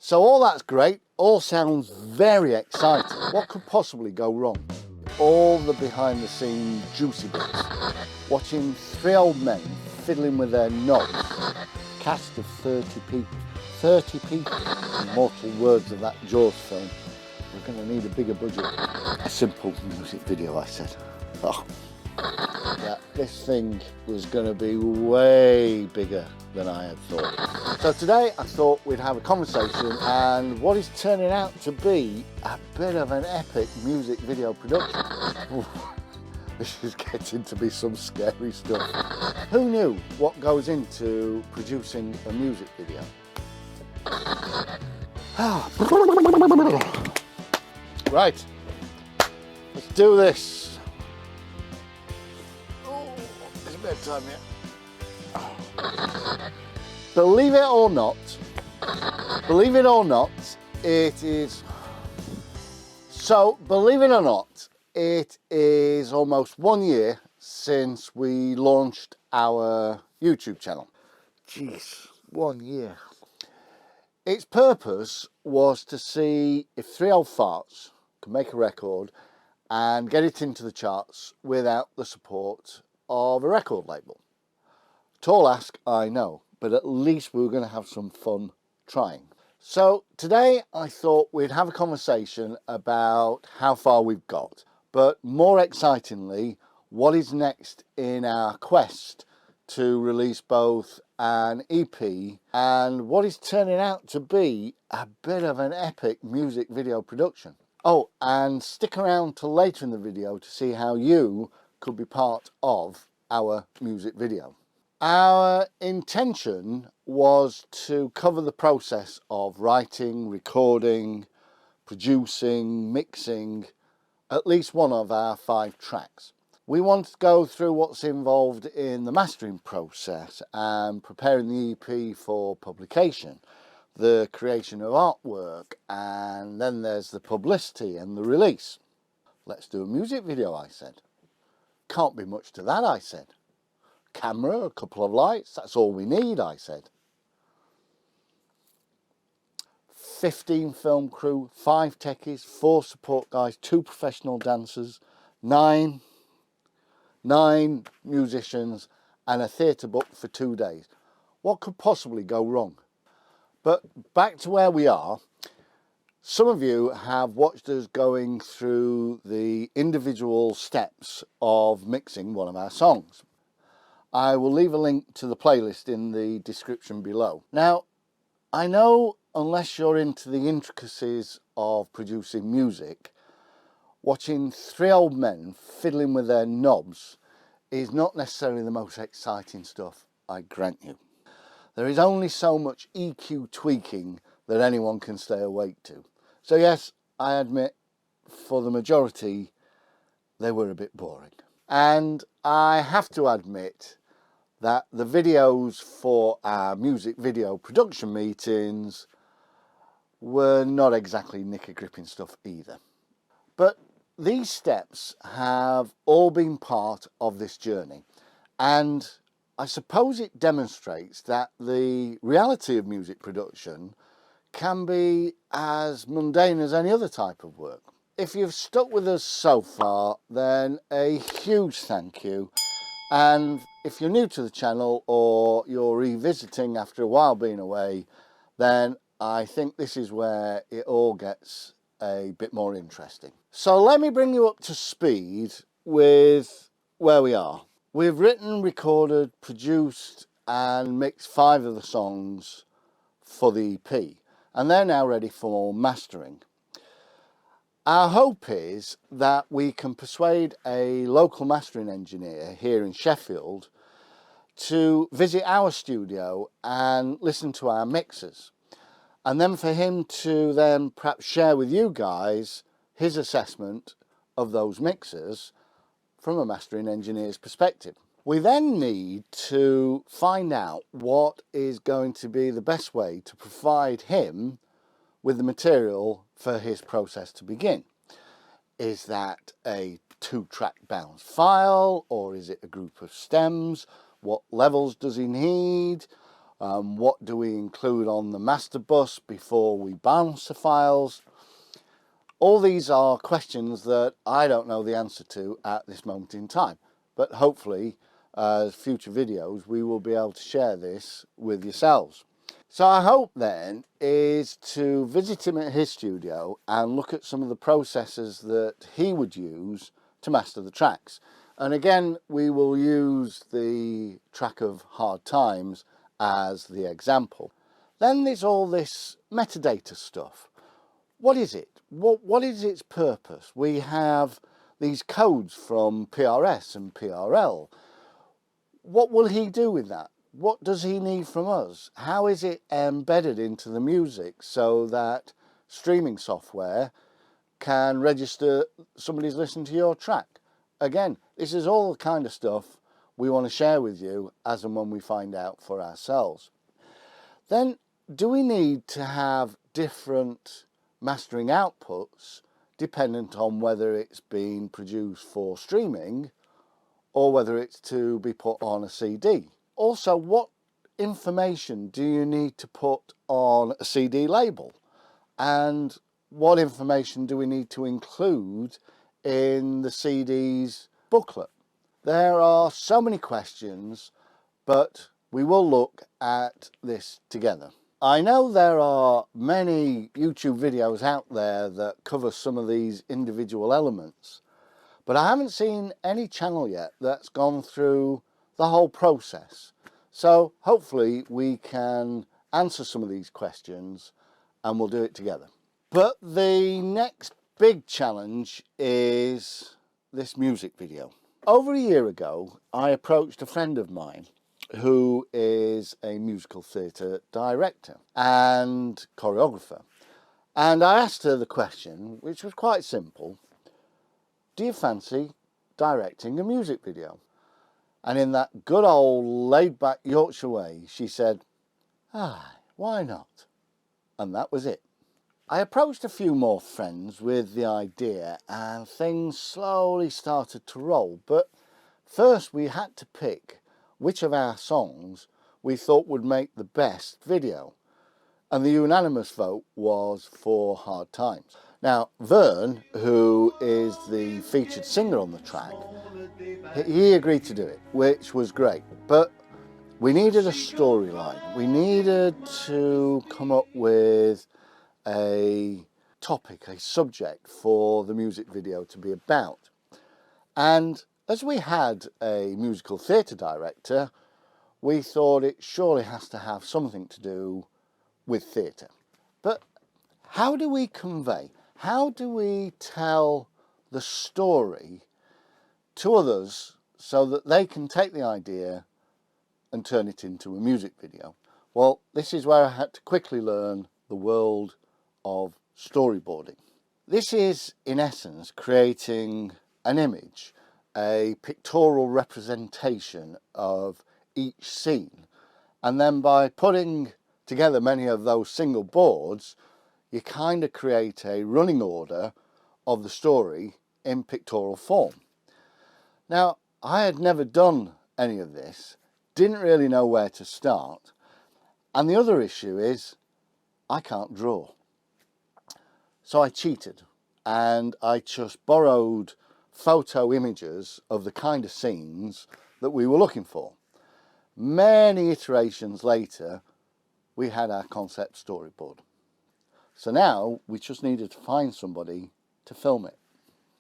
So all that's great, all sounds very exciting. What could possibly go wrong? All the behind the scenes juicy bits. Watching three old men fiddling with their knobs. Cast of 30 people. 30 people. Immortal words of that Jaws film. We're going to need a bigger budget. A simple music video, I said. Oh. Yeah, this thing was going to be way bigger than I had thought. So today I thought we'd have a conversation, and what is turning out to be a bit of an epic music video production. Ooh, this is getting to be some scary stuff. Who knew what goes into producing a music video? Right, let's do this. It's bedtime yet. Believe it or not, it is. So, believe it or not, it is almost 1 year since we launched our YouTube channel. Jeez, 1 year. Its purpose was to see if three old farts could make a record and get it into the charts without the support of a record label. Tall ask, I know, but at least we were going to have some fun trying. So today I thought we'd have a conversation about how far we've got, but more excitingly, what is next in our quest to release both an EP and what is turning out to be a bit of an epic music video production. Oh, and stick around till later in the video to see how you could be part of our music video. Our intention was to cover the process of writing, recording, producing, mixing at least one of our 5 tracks. We want to go through what's involved in the mastering process and preparing the EP for publication, the creation of artwork, and then there's the publicity and the release. Let's do a music video, I said. Can't be much to that, I said. Camera, a couple of lights, that's all we need, I said. 15 film crew, 5 techies, 4 support guys, 2 professional dancers, 9 musicians, and a theatre booked for 2 days. What could possibly go wrong? But back to where we are. Some of you have watched us going through the individual steps of mixing one of our songs. I will leave a link to the playlist in the description below. Now, I know unless you're into the intricacies of producing music, watching 3 old men fiddling with their knobs is not necessarily the most exciting stuff, I grant you. There is only so much EQ tweaking that anyone can stay awake to. So yes, I admit, for the majority, they were a bit boring. And I have to admit that the videos for our music video production meetings were not exactly knicker-gripping stuff either. But these steps have all been part of this journey, and I suppose it demonstrates that the reality of music production can be as mundane as any other type of work. If you've stuck with us so far, then a huge thank you. And if you're new to the channel or you're revisiting after a while being away, then I think this is where it all gets a bit more interesting. So let me bring you up to speed with where we are. We've written, recorded, produced and mixed 5 of the songs for the EP, and they're now ready for mastering. Our hope is that we can persuade a local mastering engineer here in Sheffield to visit our studio and listen to our mixes, and then for him to then perhaps share with you guys his assessment of those mixes from a mastering engineer's perspective. We then need to find out what is going to be the best way to provide him with the material for his process to begin. Is that a 2-track bounce file, or is it a group of stems? What levels does he need? What do we include on the master bus before we bounce the files? All these are questions that I don't know the answer to at this moment in time, but hopefully as future videos we will be able to share this with yourselves. So our hope then is to visit him at his studio and look at some of the processes that he would use to master the tracks. And again, we will use the track of Hard Times as the example. Then there's all this metadata stuff. What is it? What is its purpose? We have these codes from PRS and PRL. What will he do with that? What does he need from us? How is it embedded into the music so that streaming software can register somebody's listened to your track? Again, this is all the kind of stuff we want to share with you as and when we find out for ourselves. Then, do we need to have different mastering outputs dependent on whether it's been produced for streaming or whether it's to be put on a CD? Also, what information do you need to put on a CD label? And what information do we need to include in the CD's booklet? There are so many questions, but we will look at this together. I know there are many YouTube videos out there that cover some of these individual elements, but I haven't seen any channel yet that's gone through the whole process. So hopefully we can answer some of these questions and we'll do it together. But the next big challenge is this music video. Over a year ago, I approached a friend of mine who is a musical theatre director and choreographer. And I asked her the question, which was quite simple: do you fancy directing a music video? And in that good old laid-back Yorkshire way, she said, why not? And that was it. I approached a few more friends with the idea and things slowly started to roll. But first we had to pick which of our songs we thought would make the best video. And the unanimous vote was for Hard Times. Now, Vern, who is the featured singer on the track, he agreed to do it, which was great. But we needed a storyline. We needed to come up with a topic, a subject for the music video to be about. And as we had a musical theatre director, we thought it surely has to have something to do with theatre. But how do we convey, how do we tell the story to others so that they can take the idea and turn it into a music video? Well, this is where I had to quickly learn the world of storyboarding. This is, in essence, creating an image, a pictorial representation of each scene, and then by putting together many of those single boards, you kind of create a running order of the story in pictorial form. Now, I had never done any of this, didn't really know where to start, and the other issue is I can't draw. So I cheated and I just borrowed photo images of the kind of scenes that we were looking for. Many iterations later, we had our concept storyboard. So now we just needed to find somebody to film it.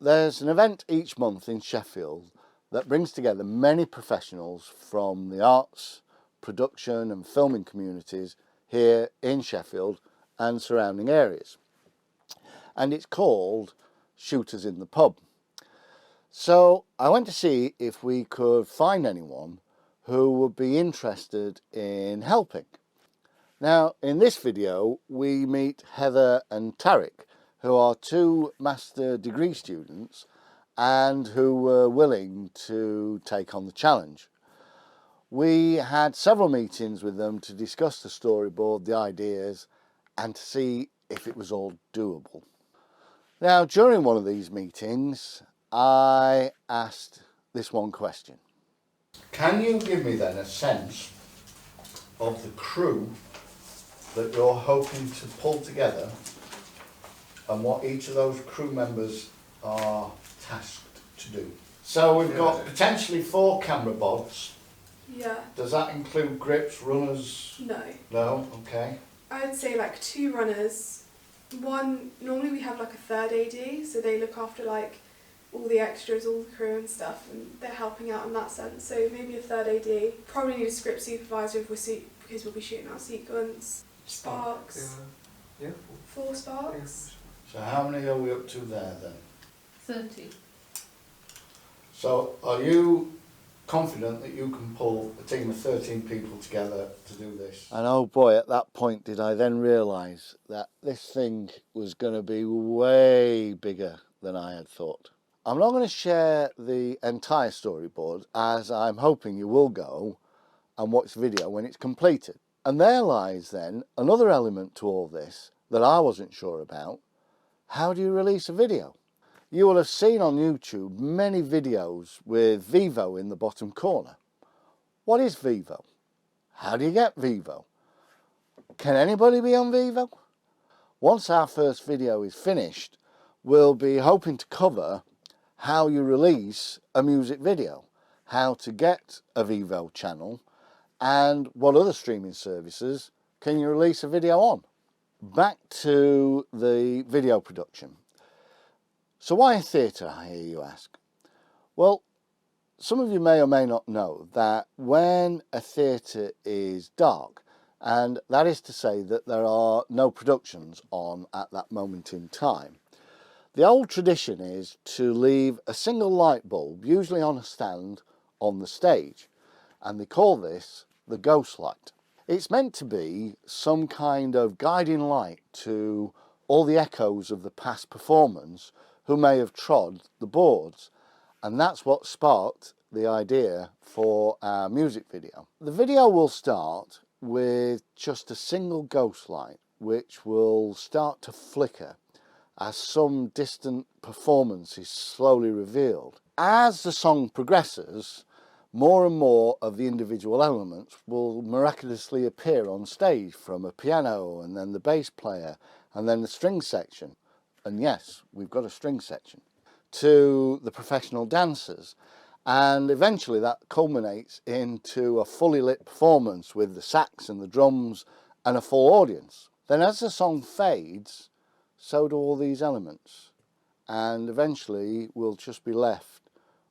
There's an event each month in Sheffield that brings together many professionals from the arts, production and filming communities here in Sheffield and surrounding areas. And it's called Shooters in the Pub. So I went to see if we could find anyone who would be interested in helping. Now, in this video, we meet Heather and Tarek, who are two master degree students and who were willing to take on the challenge. We had several meetings with them to discuss the storyboard, the ideas, and to see if it was all doable. Now, during one of these meetings, I asked this one question. Can you give me then a sense of the crew that you're hoping to pull together and what each of those crew members are tasked to do. So we've got potentially 4 camera bods. Yeah. Does that include grips, runners? No. No? Okay. I'd say like 2 runners. One, normally we have like a third AD, so they look after like all the extras, all the crew and stuff, and they're helping out in that sense. So maybe a third AD. Probably need a script supervisor because we'll be shooting our sequence. Sparks. Yeah. 4 sparks. So how many are we up to there then? 30. So are you confident that you can pull a team of 13 people together to do this? And oh boy, at that point did I then realise that this thing was going to be way bigger than I had thought. I'm not going to share the entire storyboard, as I'm hoping you will go and watch the video when it's completed. And there lies then another element to all this that I wasn't sure about. How do you release a video? You will have seen on YouTube many videos with Vevo in the bottom corner. What is Vevo? How do you get Vevo? Can anybody be on Vevo? Once our first video is finished, we'll be hoping to cover how you release a music video, how to get a Vevo channel, and what other streaming services can you release a video on. Back to the video production. So why theatre, I hear you ask? Well, some of you may or may not know that when a theatre is dark, and that is to say that there are no productions on at that moment in time, the old tradition is to leave a single light bulb, usually on a stand, on the stage, and they call this the ghost light. It's meant to be some kind of guiding light to all the echoes of the past performance who may have trod the boards, and that's what sparked the idea for our music video. The video will start with just a single ghost light which will start to flicker as some distant performance is slowly revealed. As the song progresses, more and more of the individual elements will miraculously appear on stage, from a piano and then the bass player and then the string section. And yes, we've got a string section, to the professional dancers. And eventually that culminates into a fully lit performance with the sax and the drums and a full audience. Then as the song fades, so do all these elements. And eventually we'll just be left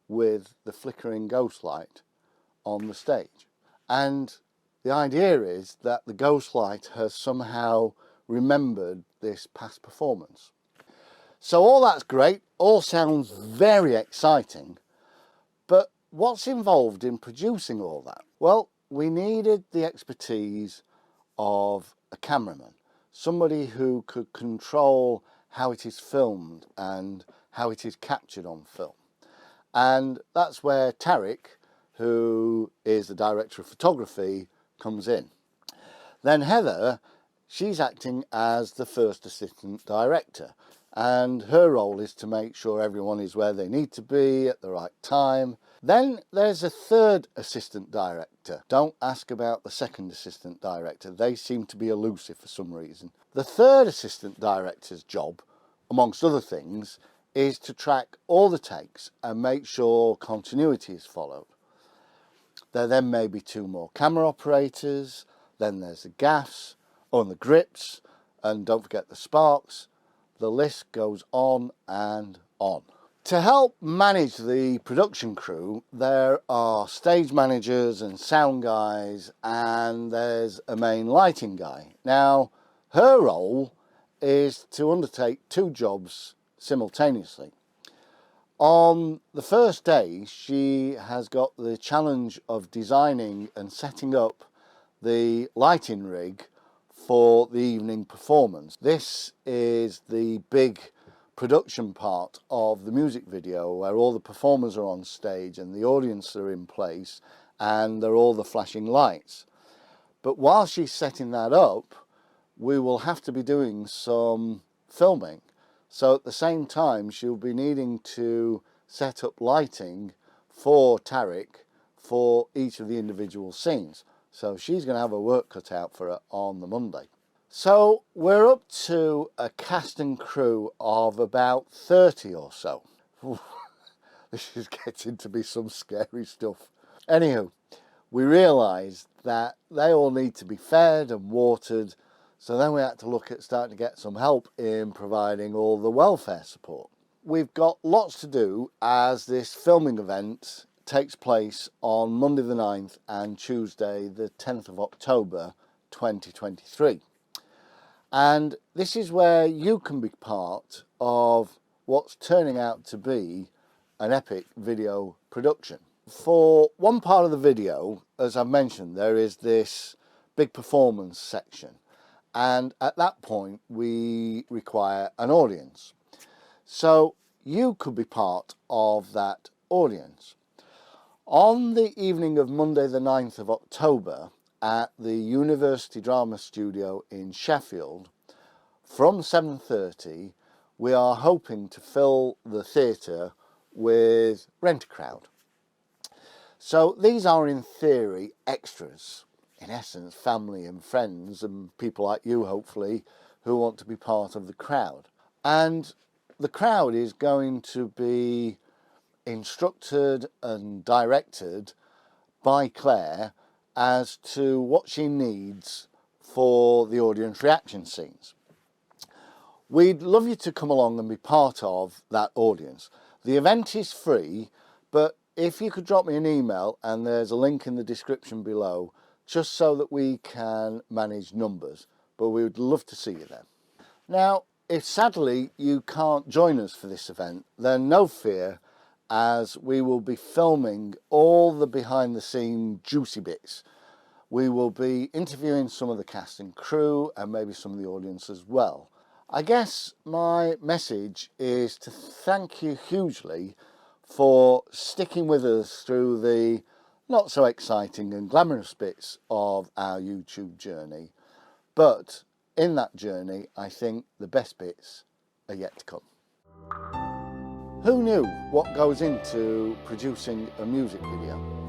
with the flickering ghost light on the stage. And the idea is that the ghost light has somehow remembered this past performance. So all that's great, all sounds very exciting, but what's involved in producing all that? Well, we needed the expertise of a cameraman, somebody who could control how it is filmed and how it is captured on film. And that's where Tarek, who is the director of photography, comes in. Then Heather, she's acting as the first assistant director, and her role is to make sure everyone is where they need to be at the right time. Then there's a third assistant director. Don't ask about the second assistant director. They seem to be elusive for some reason. The third assistant director's job, amongst other things, is to track all the takes and make sure continuity is followed. There then may be 2 more camera operators, then there's the gaffs, and the grips, and don't forget the sparks. The list goes on and on. To help manage the production crew, there are stage managers and sound guys, and there's a main lighting guy. Now, her role is to undertake 2 jobs simultaneously. On the first day, she has got the challenge of designing and setting up the lighting rig for the evening performance. This is the big production part of the music video, where all the performers are on stage and the audience are in place and there are all the flashing lights. But while she's setting that up, we will have to be doing some filming. So at the same time, she'll be needing to set up lighting for Tarek for each of the individual scenes. So she's going to have her work cut out for her on the Monday. So we're up to a cast and crew of about 30 or so. This is getting to be some scary stuff. Anywho, we realised that they all need to be fed and watered, so then we had to look at starting to get some help in providing all the welfare support. We've got lots to do as this filming event takes place on Monday the 9th and Tuesday the 10th of October 2023. And this is where you can be part of what's turning out to be an epic video production. For one part of the video, as I mentioned, there is this big performance section, and at that point we require an audience. So you could be part of that audience. On the evening of Monday the 9th of October at the University Drama Studio in Sheffield, from 7:30 we are hoping to fill the theatre with Rent-A-Crowd. So these are in theory extras, in essence family and friends and people like you hopefully who want to be part of the crowd. And the crowd is going to be instructed and directed by Claire as to what she needs for the audience reaction scenes. We'd love you to come along and be part of that audience. The event is free, but if you could drop me an email, and there's a link in the description below, just so that we can manage numbers, but we would love to see you there. Now, if sadly you can't join us for this event, then no fear, as we will be filming all the behind the scene juicy bits. We will be interviewing some of the cast and crew and maybe some of the audience as well. I guess my message is to thank you hugely for sticking with us through the not so exciting and glamorous bits of our YouTube journey. But in that journey, I think the best bits are yet to come. Who knew what goes into producing a music video?